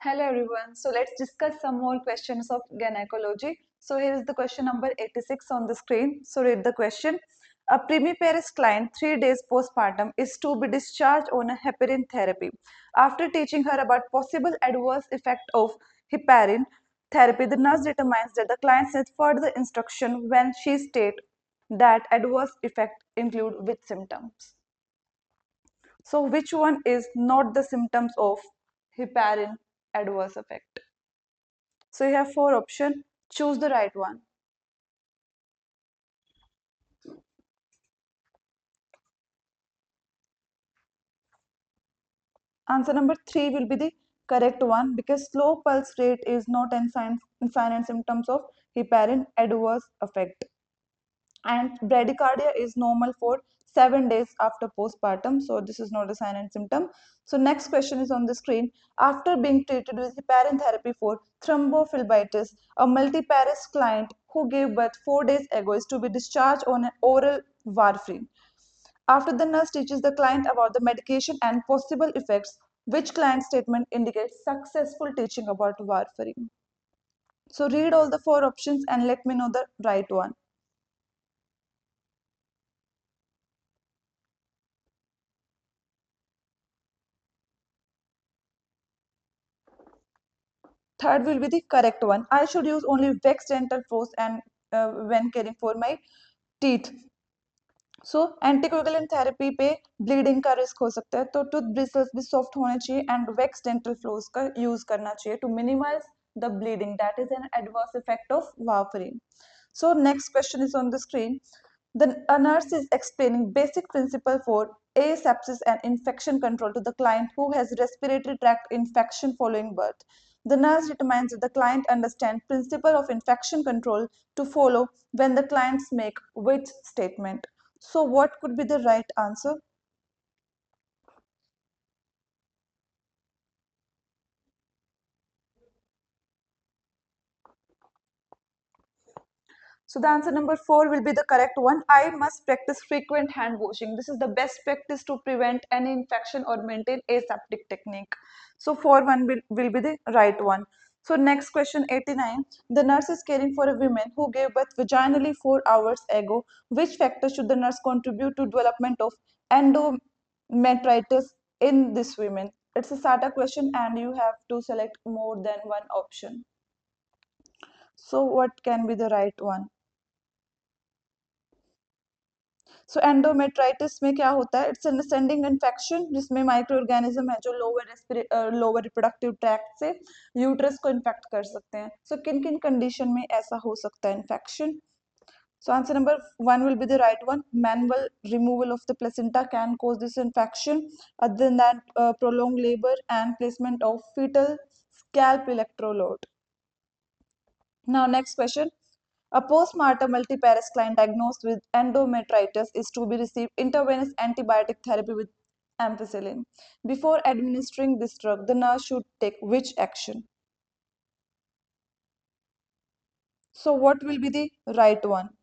Hello everyone. So let's discuss some more questions of gynecology. So here is the question number 86 on the screen. So read the question. A primiparous client 3 days postpartum is to be discharged on a heparin therapy. After teaching her about possible adverse effect of heparin therapy, the nurse determines that the client needs further instruction when she states that adverse effect include which symptoms. So which one is not the symptoms of heparin adverse effect? So you have four options. Choose the right one. Answer number 3 will be the correct one because slow pulse rate is not a sign and symptoms of heparin adverse effect. And bradycardia is normal for 7 days after postpartum, so this is not a sign and symptom. So next question is on the screen. After being treated with heparin therapy for thrombophlebitis, a multiparous client who gave birth 4 days ago is to be discharged on an oral warfarin. After the nurse teaches the client about the medication and possible effects, which client statement indicates successful teaching about warfarin? So read all the four options and let me know the right one. Third will be the correct one. I should use only Vex dental floss and when caring for my teeth. So anticoagulant therapy पे bleeding का risk हो सकता है, तो tooth bristles भी soft होने चाहिए and wax dental floss का यूज करना चाहिए to minimize the bleeding that is an adverse effect of warfarin. So next question is on the screen. A nurse is explaining basic principle for asepsis and infection control to the client who has respiratory tract infection following birth. The nurse determines that the client understands principle of infection control to follow when the clients make which statement. So what could be the right answer? So the answer number 4 will be the correct one. I must practice frequent hand washing. This is the best practice to prevent any infection or maintain aseptic technique. So 4 will be the right one. So next question 89. The nurse is caring for a woman who gave birth vaginally 4 hours ago. Which factor should the nurse contribute to development of endometritis in this woman? It's a SATA question and you have to select more than one option. So what can be the right one? So endometritis में क्या होता है? It's an ascending infection जिसमें micro organism है जो lower reproductive tract से uterus को infect कर सकते हैं. सो किन किन कंडीशन में ऐसा हो सकता है infection? So answer number 1 will be the right one. Manual removal of the placenta can cause this infection. Other than that, prolonged labor and placement of fetal scalp electrode. Now next question. A postmortem multiparous client diagnosed with endometritis is to be received intravenous antibiotic therapy with ampicillin. Before administering this drug, the nurse should take which action? So what will be the right one?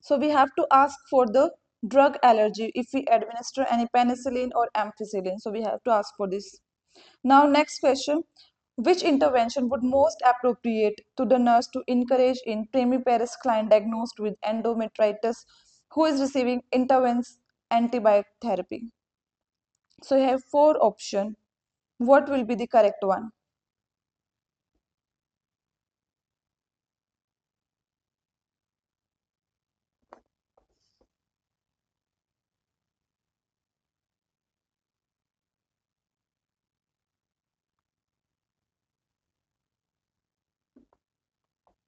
So we have to ask for the drug allergy if we administer any penicillin or ampicillin. So we have to ask for this. Now next question. Which intervention would most appropriate to the nurse to encourage in primiparous client diagnosed with endometritis who is receiving intervenous antibiotic therapy? So you have four options. What will be the correct one?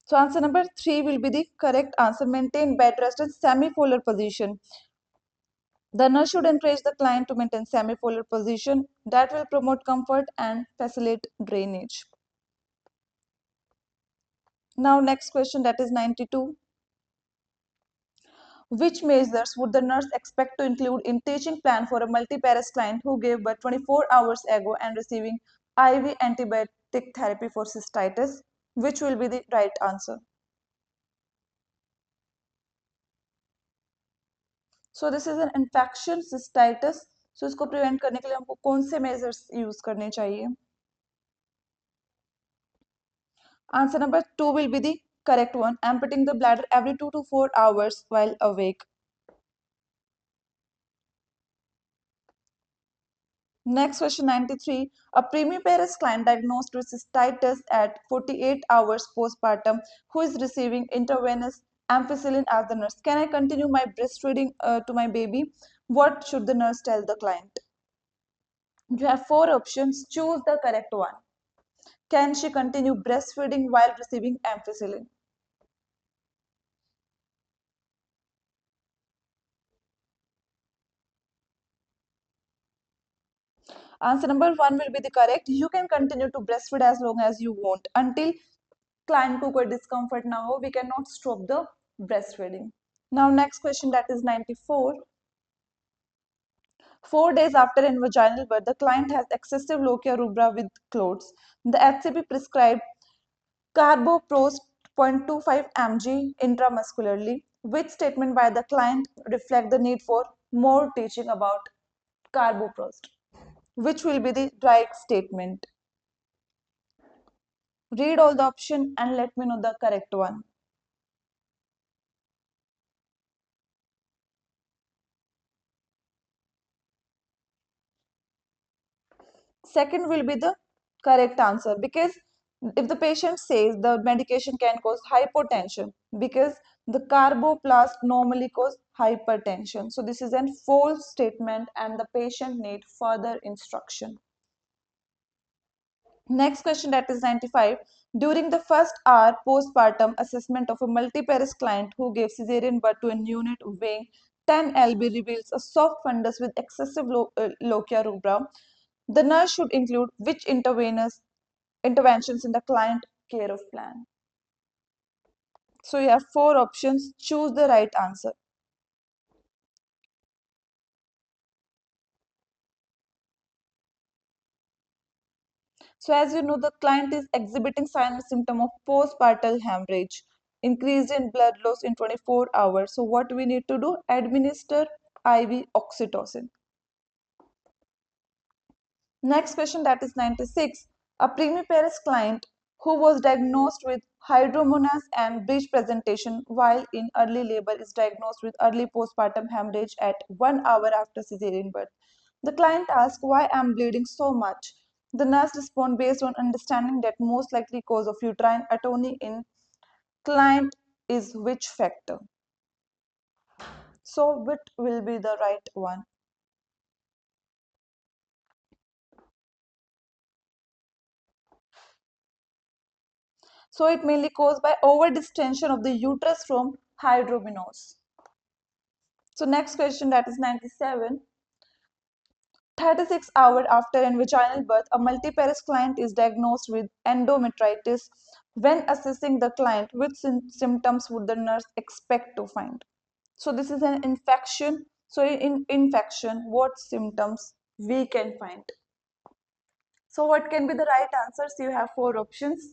So answer number 3 will be the correct answer. Maintain bed rest in semi-polar position. The nurse should encourage the client to maintain semi-polar position that will promote comfort and facilitate drainage. Now next question, that is 92. Which measures would the nurse expect to include in teaching plan for a multiparous client who gave birth 24 hours ago and receiving IV antibiotic therapy for cystitis? Which will be the right answer? So this is an infection cystitis. So इसको prevent करने के लिए हमको कौन से measures use करने चाहिए? Answer number 2 will be the correct one. Emptying the bladder every 2 to 4 hours while awake. Next question 93. A primiparous client diagnosed with cystitis at 48 hours postpartum who is receiving intravenous ampicillin as the nurse. Can I continue my breastfeeding to my baby? What should the nurse tell the client? You have four options. Choose the correct one. Can she continue breastfeeding while receiving ampicillin? Answer number 1 will be the correct. You can continue to breastfeed as long as you want until client को कोई discomfort ना हो. We cannot stop the breastfeeding. Now next question, that is 94. 4 days after invaginal birth, the client has excessive lochia rubra with clots. The HCP prescribed carboprost 0.25 mg intramuscularly. Which statement by the client reflect the need for more teaching about carboprost? Which will be the right statement? Read all the option and let me know the correct one. Second will be the correct answer, because if the patient says the medication can cause hypotension, because the carboplast normally cause hypertension. So this is a false statement and the patient need further instruction. Next question, that is 95. During the first hour postpartum assessment of a multiparous client who gave cesarean birth to a unit weighing 10 lb reveals a soft fundus with excessive lochia rubra. The nurse should include which intravenous interventions in the client care of plan? So you have four options. Choose the right answer. So as you know, the client is exhibiting sign and symptom of postpartum hemorrhage, increase in blood loss in 24 hours. So what we need to do? Administer IV oxytocin. Next question, that is 96. A primiparous client who was diagnosed with hydromonas and breech presentation while in early labor is diagnosed with early postpartum hemorrhage at 1 hour after cesarean birth. The client asks, why I am bleeding so much? The nurse responds based on understanding that most likely cause of uterine atony in client is which factor? So which will be the right one? So it mainly caused by over distension of the uterus from hydromenose. So next question, that is 97. 36 hours after an vaginal birth, a multiparous client is diagnosed with endometritis. When assessing the client, which symptoms would the nurse expect to find? So this is an infection. So in infection, what symptoms we can find? So what can be the right answers? You have four options.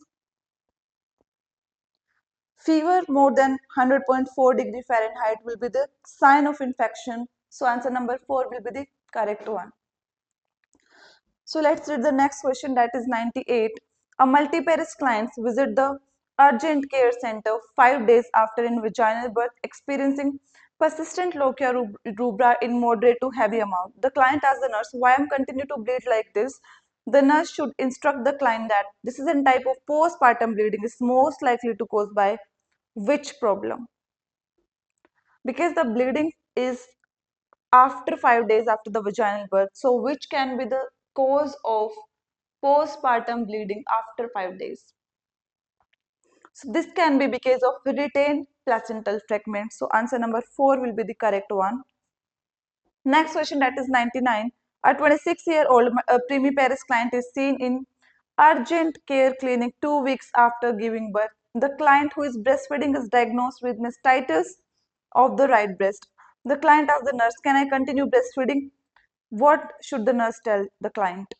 Fever more than 100.4 degree Fahrenheit will be the sign of infection. So answer number 4 will be the correct one. So let's read the next question, that is 98. A multiparous clients visit the urgent care center 5 days after in vaginal birth experiencing persistent lochia rubra in moderate to heavy amount. The client asks the nurse, why I'm continue to bleed like this? The nurse should instruct the client that this is a type of postpartum bleeding is most likely to cause by which problem? Because the bleeding is after 5 days after the vaginal birth. So which can be the cause of postpartum bleeding after 5 days? So this can be because of retained placental fragments. So answer number 4 will be the correct one. Next question, that is 99. A 26-year-old primiparous client is seen in urgent care clinic 2 weeks after giving birth. The client who is breastfeeding is diagnosed with mastitis of the right breast. The client asks the nurse, can I continue breastfeeding? What should the nurse tell the client?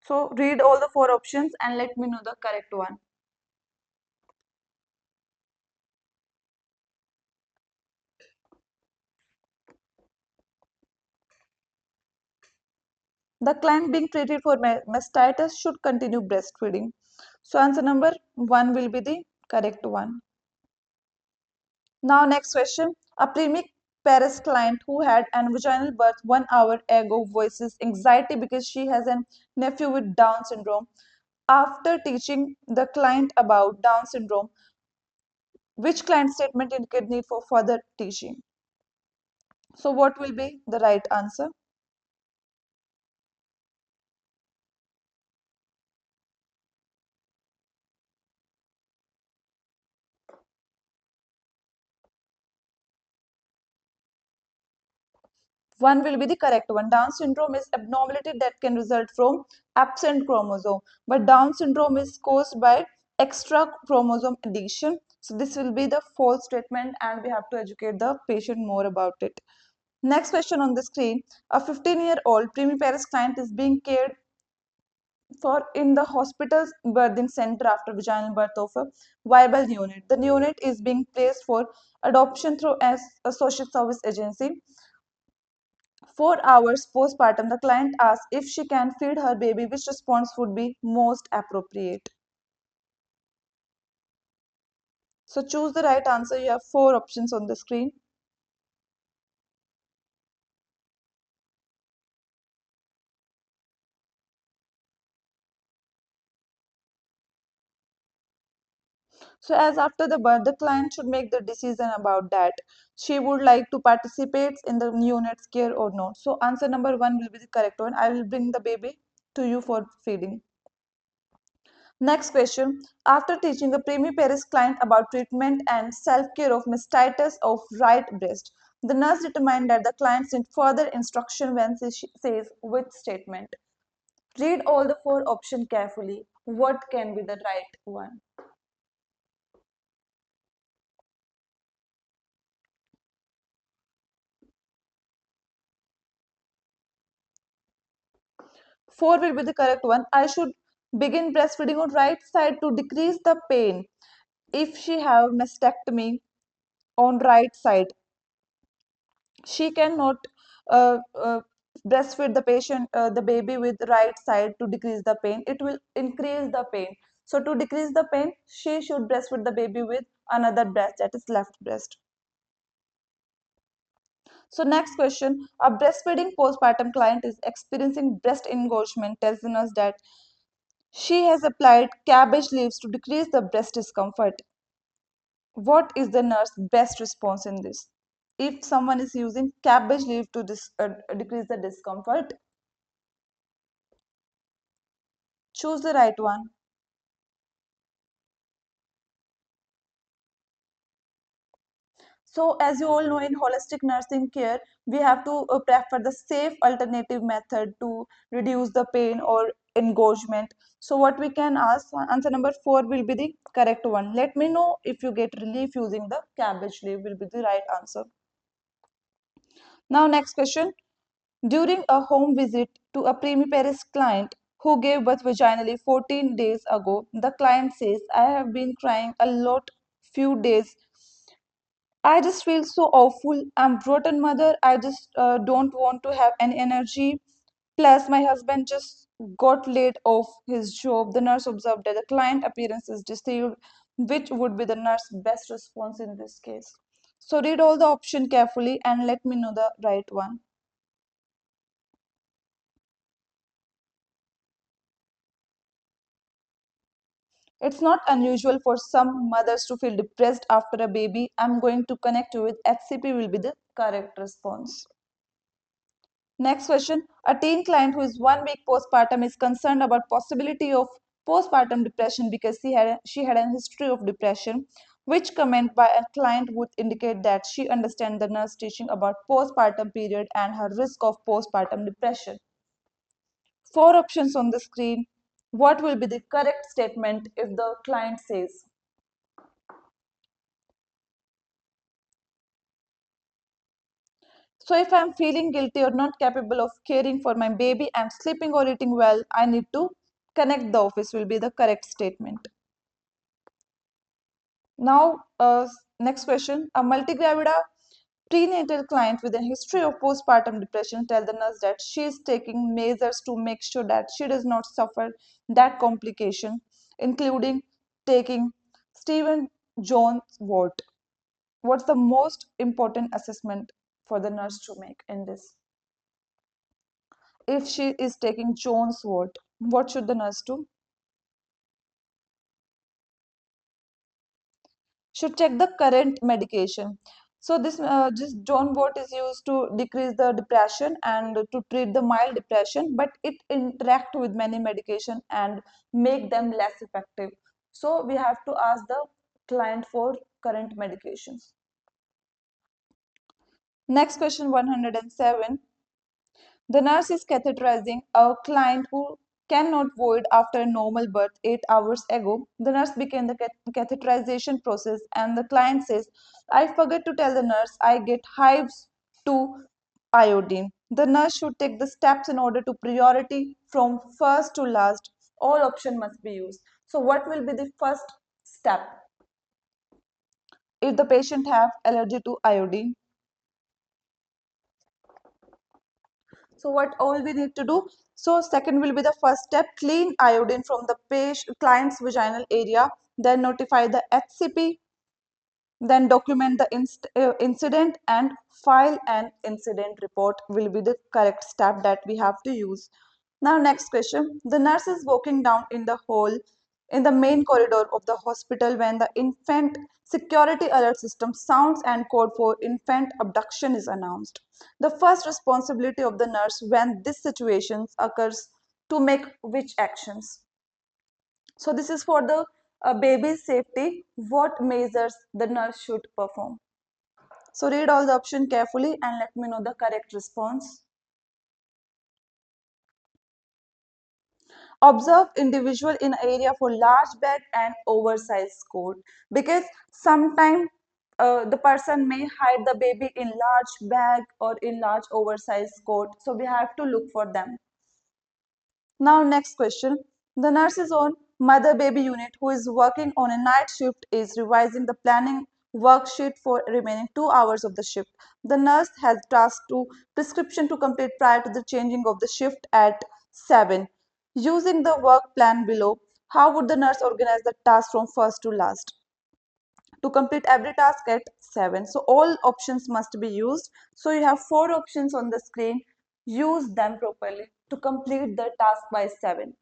So read all the four options and let me know the correct one. The client being treated for mastitis should continue breastfeeding. So answer number 1 will be the correct one. Now next question. A Paris client who had an vaginal birth 1 hour ago voices anxiety because she has a nephew with Down syndrome. After teaching the client about Down syndrome, which client statement indicate need for further teaching? So what will be the right answer? One will be the correct one. Down syndrome is abnormality that can result from absent chromosome, but Down syndrome is caused by extra chromosome addition. So this will be the false statement and we have to educate the patient more about it. Next question on the screen. A 15-year-old primiparous client is being cared for in the hospital's birthing center after vaginal birth of a viable neonate. The neonate is being placed for adoption through as a social service agency. 4 hours postpartum, the client asks if she can feed her baby, which response would be most appropriate. So choose the right answer. You have four options on the screen. So as after the birth, the client should make the decision about that. She would like to participate in the neonate's care or not. So answer number 1 will be the correct one. I will bring the baby to you for feeding. Next question. After teaching a primiparous client about treatment and self-care of mastitis of right breast, the nurse determined that the client need further instruction when she says which statement. Read all the four options carefully. What can be the right one? 4 will be the correct one. I should begin breastfeeding on right side to decrease the pain. If she have mastectomy on right side, she cannot breastfeed the patient, the baby with right side to decrease the pain. It will increase the pain. So to decrease the pain, she should breastfeed the baby with another breast, that is left breast. So next question, a breastfeeding postpartum client is experiencing breast engorgement, tells us that she has applied cabbage leaves to decrease the breast discomfort. What is the nurse best response in this? If someone is using cabbage leaf to decrease the discomfort, choose the right one. So as you all know, in holistic nursing care, we have to prefer the safe alternative method to reduce the pain or engorgement. So what we can ask, answer number 4 will be the correct one. Let me know if you get relief using the cabbage leaf will be the right answer. Now next question. During a home visit to a primiparous client who gave birth vaginally 14 days ago, the client says, I have been crying a lot few days. I just feel so awful. I'm rotten mother. I just don't want to have any energy. Plus, my husband just got laid off his job. The nurse observed that the client appearance is deceived. Which would be the nurse's best response in this case? So read all the option carefully and let me know the right one. It's not unusual for some mothers to feel depressed after a baby. I'm going to connect you with HCP will be the correct response. Next question. A teen client who is 1 week postpartum is concerned about possibility of postpartum depression because she had a history of depression. Which comment by a client would indicate that she understands the nurse teaching about postpartum period and her risk of postpartum depression? Four options on the screen. What will be the correct statement if the client says? So if I'm feeling guilty or not capable of caring for my baby, I'm sleeping or eating well, I need to connect the office will be the correct statement. Now, next question. A multigravida Prenatal client with a history of postpartum depression tell the nurse that she is taking measures to make sure that she does not suffer that complication, including taking Stephen Jones wort. What's the most important assessment for the nurse to make in this? If she is taking Jones wort, what should the nurse do? Should check the current medication. So this John wort is used to decrease the depression and to treat the mild depression, but it interact with many medication and make them less effective. So we have to ask the client for current medications. Next question 107. The nurse is catheterizing a client who cannot void after a normal birth 8 hours ago. The nurse began the catheterization process and the client says, I forgot to tell the nurse I get hives to iodine. The nurse should take the steps in order to priority from first to last. All option must be used. So what will be the first step? If the patient have allergy to iodine, so what all we need to do? So second will be the first step, clean iodine from the client's vaginal area, then notify the HCP, then document the incident and file an incident report will be the correct step that we have to use. Now next question, the nurse is walking down in the hall in the main corridor of the hospital when the infant security alert system sounds and code for infant abduction is announced. The first responsibility of the nurse when this situation occurs to make which actions? So this is for the baby's safety. What measures the nurse should perform? So read all the option carefully and let me know the correct response. Observe individual in area for large bag and oversized coat, because sometimes the person may hide the baby in large bag or in large oversized coat. So we have to look for them. Now next question. The nurse is on mother baby unit who is working on a night shift is revising the planning worksheet for remaining 2 hours of the shift. The nurse has tasked to prescription to complete prior to the changing of the shift at 7. Using the work plan below, how would the nurse organize the task from first to last? To complete every task at 7. So all options must be used. So you have 4 options on the screen. Use them properly to complete the task by 7.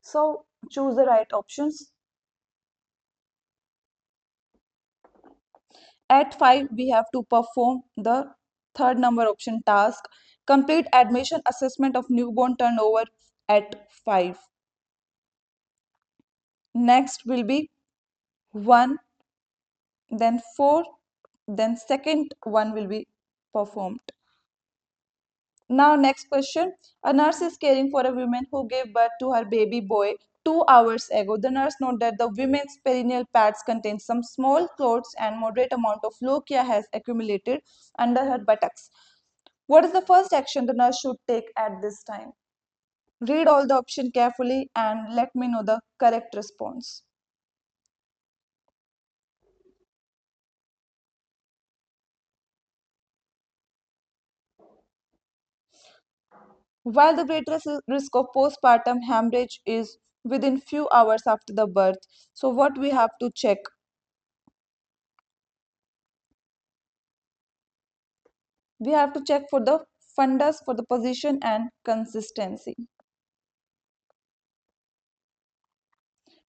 So choose the right options. At 5, we have to perform the third number option task. Complete admission assessment of newborn turnover at 5. Next will be 1, then 4, then second one will be performed. Now next question. A nurse is caring for a woman who gave birth to her baby boy 2 hours ago. The nurse noted that the woman's perineal pads contain some small clots and moderate amount of lochia has accumulated under her buttocks. What is the first action the nurse should take at this time? Read all the option carefully and let me know the correct response. While the greatest risk of postpartum hemorrhage is within few hours after the birth, so what we have to check? We have to check for the fundus for the position and consistency.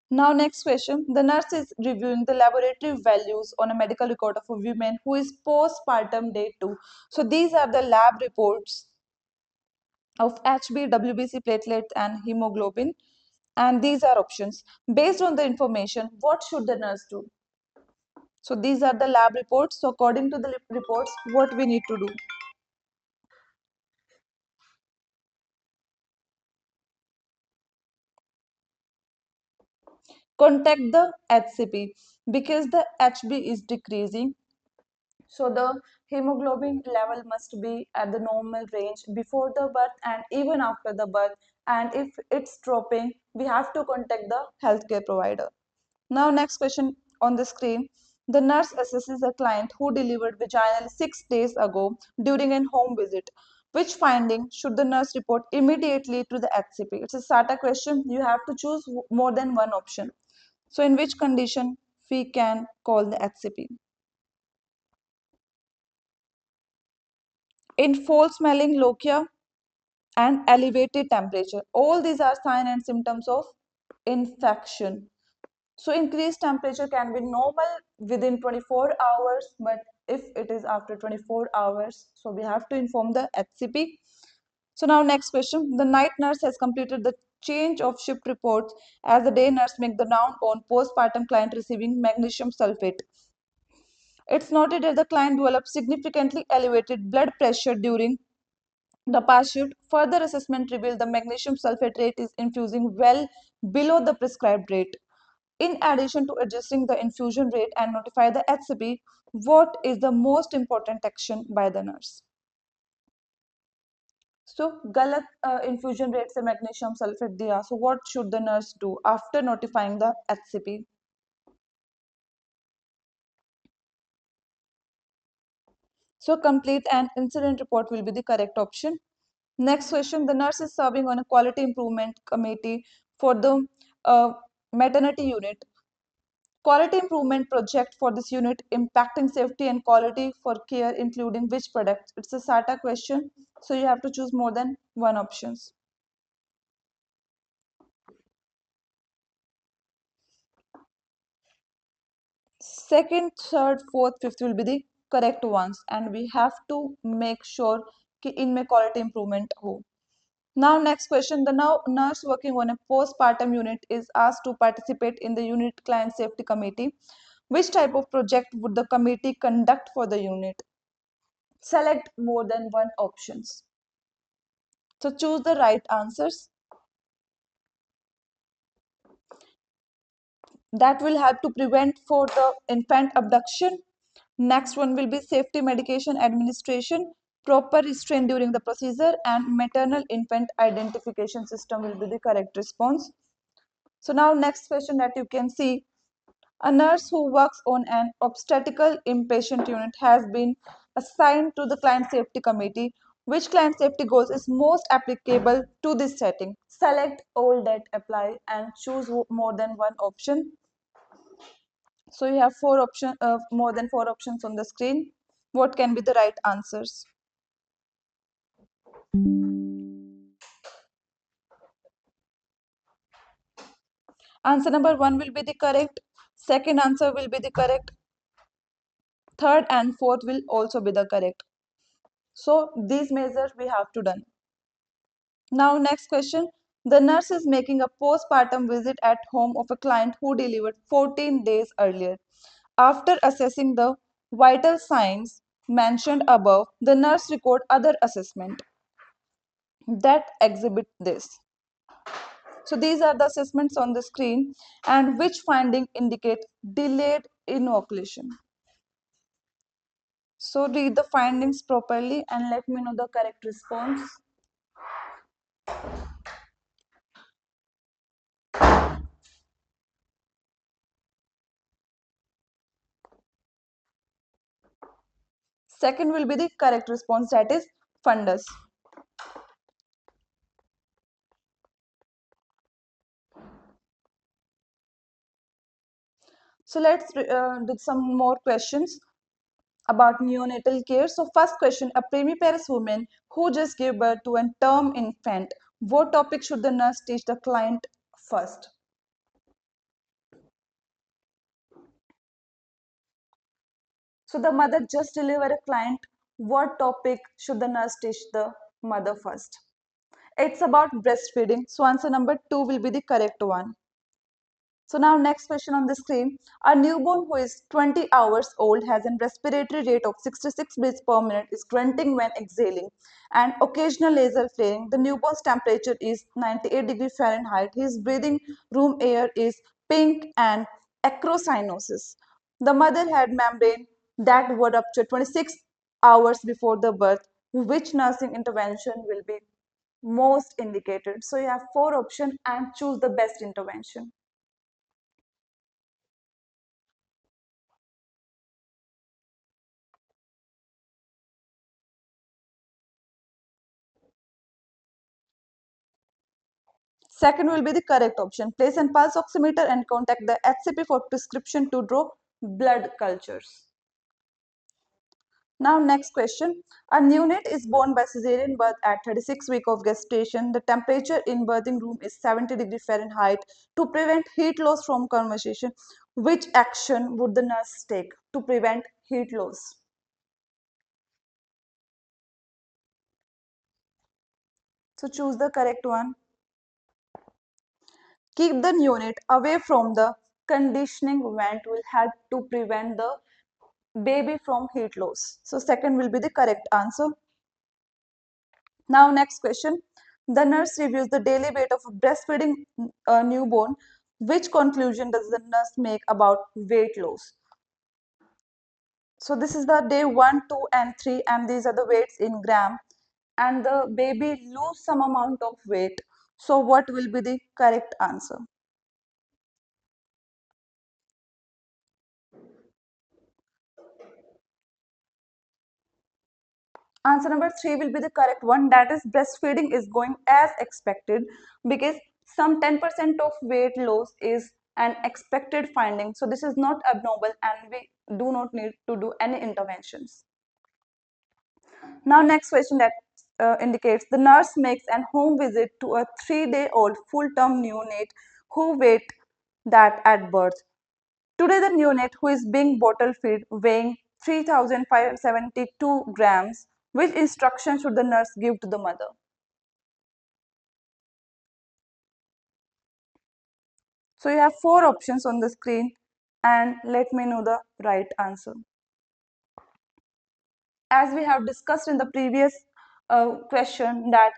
Now next question. The nurse is reviewing the laboratory values on a medical record of a woman who is postpartum day 2. So these are the lab reports of HB, WBC platelets and hemoglobin, and these are options. Based on the information, what should the nurse do? So these are the lab reports. So according to the reports, what we need to do? Contact the HCP because the HB is decreasing. So the hemoglobin level must be at the normal range before the birth and even after the birth. And if it's dropping, we have to contact the healthcare provider. Now next question on the screen. The nurse assesses a client who delivered vaginal 6 days ago during a home visit. Which finding should the nurse report immediately to the HCP? It's a SATA question. You have to choose more than one option. So in which condition we can call the HCP? In foul smelling lochia and elevated temperature. All these are signs and symptoms of infection. So increased temperature can be normal within 24 hours, but if it is after 24 hours, so we have to inform the HCP. So now next question. The night nurse has completed the change of shift reports as the day nurse make the round on postpartum client receiving magnesium sulfate. It's noted that the client developed significantly elevated blood pressure during the past shift. Further assessment revealed the magnesium sulfate rate is infusing well below the prescribed rate. In addition to adjusting the infusion rate and notify the HCP, what is the most important action by the nurse? So, galat infusion rate से magnesium sulfate दिया. So, what should the nurse do after notifying the HCP? So, complete an incident report will be the correct option. Next question, the nurse is serving on a quality improvement committee for the maternity unit. Quality improvement project for this unit impacting safety and quality for care including which products? It's a SATA question, so you have to choose more than one options. Second, third, fourth, fifth will be the correct ones, and we have to make sure कि इनमें quality improvement हो. Now next question, the now nurse working on a postpartum unit is asked to participate in the unit client safety committee. Which type of project would the committee conduct for the unit? Select more than one options. So choose the right answers. That will help to prevent for the infant abduction. Next one will be safety medication administration, proper restraint during the procedure, and maternal infant identification system will be the correct response. So now next question that you can see, a nurse who works on an obstetrical inpatient unit has been assigned to the client safety committee. Which client safety goals is most applicable to this setting? Select all that apply and choose more than one option. So you have more than four options on the screen. What can be the right answers? Answer number one will be the correct. Second answer will be the correct. Third and fourth will also be the correct. So these measures we have to done. Now next question. The nurse is making a postpartum visit at home of a client who delivered 14 days earlier. After assessing the vital signs mentioned above, the nurse record other assessment that exhibit this. So these are the assessments on the screen and which finding indicate delayed inoculation. So read the findings properly and let me know the correct response. Second will be the correct response, that is fundus. So let's do some more questions about neonatal care. So first question, a premiparous woman who just gave birth to a term infant, what topic should the nurse teach the client first? So the mother just delivered a client, what topic should the nurse teach the mother first? It's about breastfeeding. So answer number two will be the correct one. So now next question on the screen. A newborn who is 20 hours old has a respiratory rate of 66 beats per minute, is grunting when exhaling, and occasional nasal flaring. The newborn's temperature is 98 degrees Fahrenheit. His breathing room air is pink and acrocyanosis. The mother had membrane that were ruptured 26 hours before the birth. Which nursing intervention will be most indicated? So you have four options and choose the best intervention. Second will be the correct option. Place an pulse oximeter and contact the HCP for prescription to draw blood cultures. Now next question. A neonate is born by cesarean birth at 36 weeks of gestation. The temperature in birthing room is 70 degrees Fahrenheit. To prevent heat loss from conversation, which action would the nurse take to prevent heat loss? So choose the correct one. Keep the neonate away from the conditioning vent will help to prevent the baby from heat loss. So second will be the correct answer. Now next question. The nurse reviews the daily weight of a breastfeeding newborn. Which conclusion does the nurse make about weight loss? So this is the day 1, 2 and 3 and these are the weights in gram and the baby lose some amount of weight. So what will be the correct answer? Answer number 3 will be the correct one. That is breastfeeding is going as expected because some 10% of weight loss is an expected finding. So this is not abnormal and we do not need to do any interventions. Now next question that indicates the nurse makes an home visit to a 3-day-old full-term neonate who weighed that at birth. Today the neonate who is being bottle fed weighing 3,572 grams. Which instruction should the nurse give to the mother? So you have 4 options on the screen and let me know the right answer. As we have discussed in the previous question that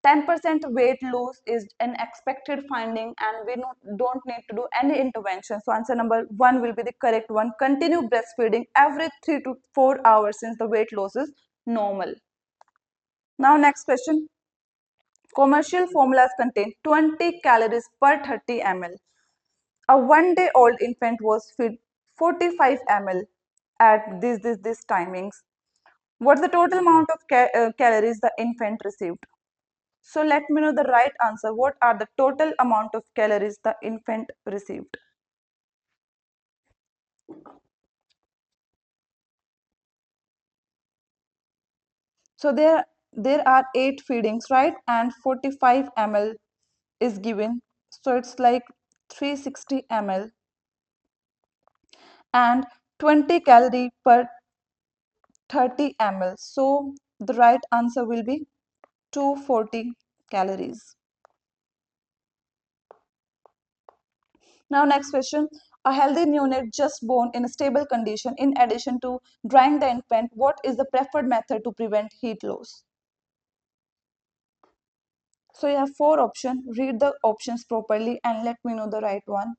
10% weight loss is an expected finding and we don't need to do any intervention. So answer number 1 will be the correct one. Continue breastfeeding every 3 to 4 hours since the weight loss is normal. Now next question. Commercial formulas contain 20 calories per 30 ml. A 1-day-old infant was fed 45 ml at this timings. What's the total amount of calories the infant received? So let me know the right answer. What are the total amount of calories the infant received? So there are 8 feedings, right? And 45 ml is given. So it's like 360 ml and 20 calorie per 30 ml. So the right answer will be 240 calories. Now next question. A healthy neonate just born in a stable condition, in addition to drying the infant, what is the preferred method to prevent heat loss? So you have 4 options. Read the options properly and let me know the right one.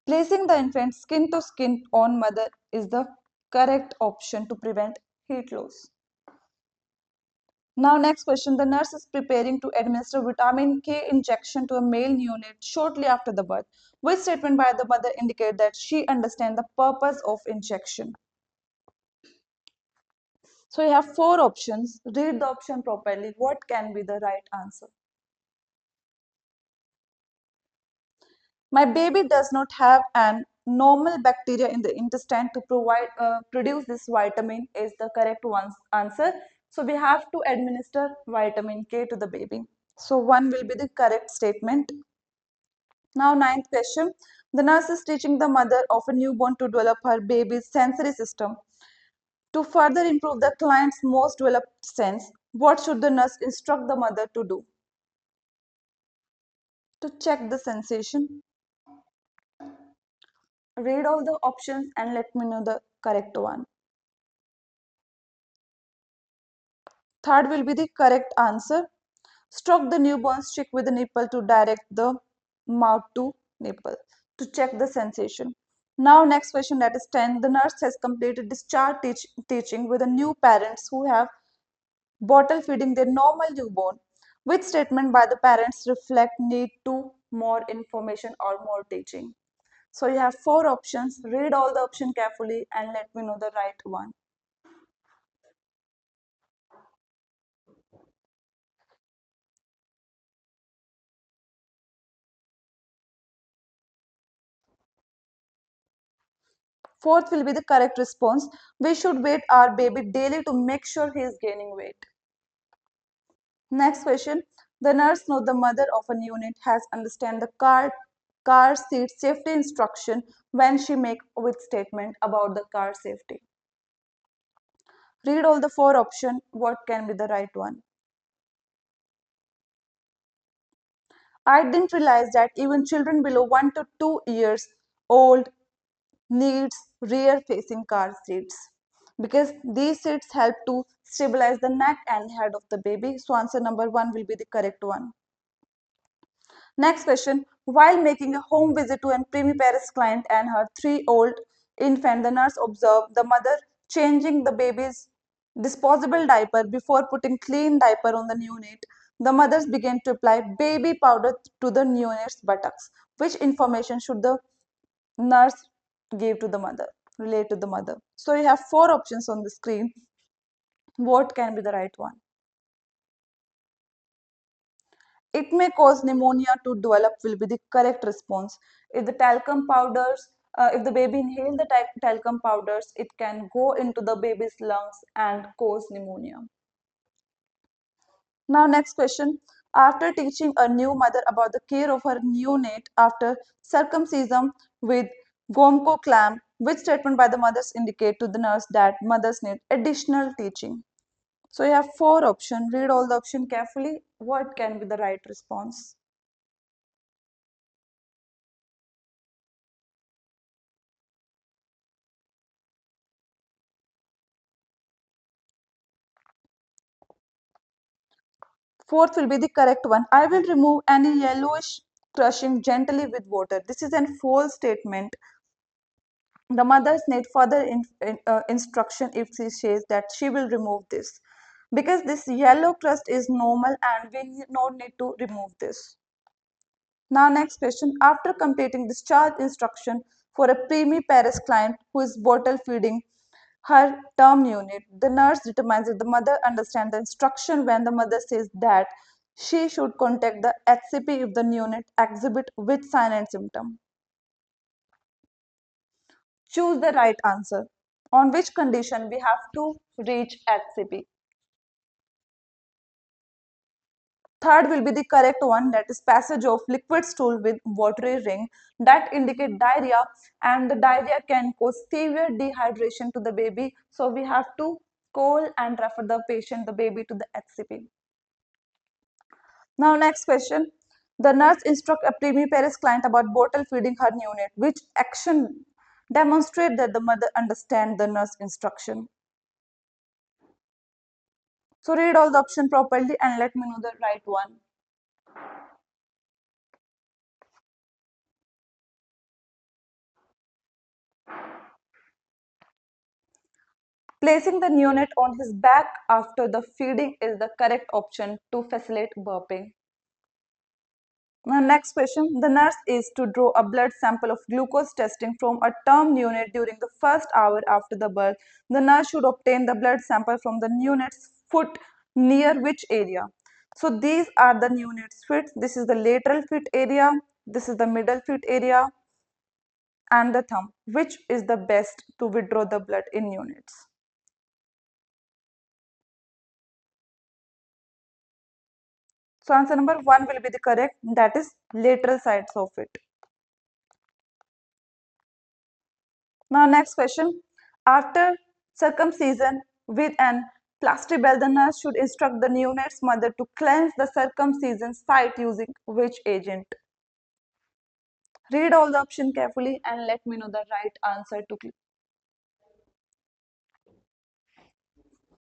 Placing the infant skin to skin on mother is the correct option to prevent heat loss. Now next question. The nurse is preparing to administer vitamin K injection to a male neonate shortly after the birth. Which statement by the mother indicate that she understands the purpose of injection? So you have 4 options. Read the option properly. What can be the right answer? My baby does not have an normal bacteria in the intestine to produce this vitamin is the correct one answer. So we have to administer vitamin K to the baby. So 1 will be the correct statement. Now ninth question. The nurse is teaching the mother of a newborn to develop her baby's sensory system. To further improve the client's most developed sense, what should the nurse instruct the mother to do? To check the sensation. Read all the options and let me know the correct one. Third will be the correct answer. Stroke the newborn's cheek with the nipple to direct the mouth to nipple to check the sensation. Now next question, that is 10. The nurse has completed discharge teaching with the new parents who have bottle feeding their normal newborn. Which statement by the parents reflect need to more information or more teaching? So you have 4 options. Read all the options carefully and let me know the right one. Fourth will be the correct response. We should weight our baby daily to make sure he is gaining weight. Next question. The nurse knows the mother of a unit has understand the car seat safety instruction when she make with statement about the car safety. Read all the four options. What can be the right one? I didn't realize that even children below 1 to 2 years old needs rear facing car seats because these seats help to stabilize the neck and head of the baby. So answer number 1 will be the correct one. Next question. While making a home visit to a primiparous client and her 3-year-old infant, the nurse observed the mother changing the baby's disposable diaper before putting clean diaper on the neonate. The mothers began to apply baby powder to the neonate's buttocks. Which information should the nurse give to the mother, relate to the mother? So you have four options on the screen. What can be the right one? It may cause pneumonia to develop will be the correct response. If the talcum powders, if the baby inhale the talcum powders, it can go into the baby's lungs and cause pneumonia. Now next question. After teaching a new mother about the care of her neonate after circumcision with Gomco clamp, which statement by the mothers indicate to the nurse that mothers need additional teaching? So you have four options. Read all the options carefully. What can be the right response? Fourth will be the correct one. I will remove any yellowish crushing gently with water. This is a false statement. The mothers need further instruction if she says that she will remove this. Because this yellow crust is normal and we no need to remove this. Now next question. After completing discharge instruction for a premi-Paris client who is bottle feeding her term unit, the nurse determines if the mother understands the instruction when the mother says that she should contact the HCP if the unit exhibit which sign and symptom. Choose the right answer. On which condition we have to reach HCP. Third will be the correct one, that is passage of liquid stool with watery ring that indicate diarrhea, and the diarrhea can cause severe dehydration to the baby. So we have to call and refer the patient, the baby to the HCP. Now next question. The nurse instruct a primiparous client about bottle feeding her neonate. Which action demonstrate that the mother understand the nurse instruction? So read all the option properly and let me know the right one. Placing the neonate on his back after the feeding is the correct option to facilitate burping. Now next question. The nurse is to draw a blood sample of glucose testing from a term neonate during the first hour after the birth. The nurse should obtain the blood sample from the neonate's foot near which area? So these are the neonate's feet. This is the lateral feet area. This is the middle feet area and the thumb. Which is the best to withdraw the blood in neonates? So answer number 1 will be the correct, that is lateral sides of it. Now next question. After circumcision with an plastibell, the nurse should instruct the neonate's mother to cleanse the circumcision site using which agent? Read all the option carefully and let me know the right answer to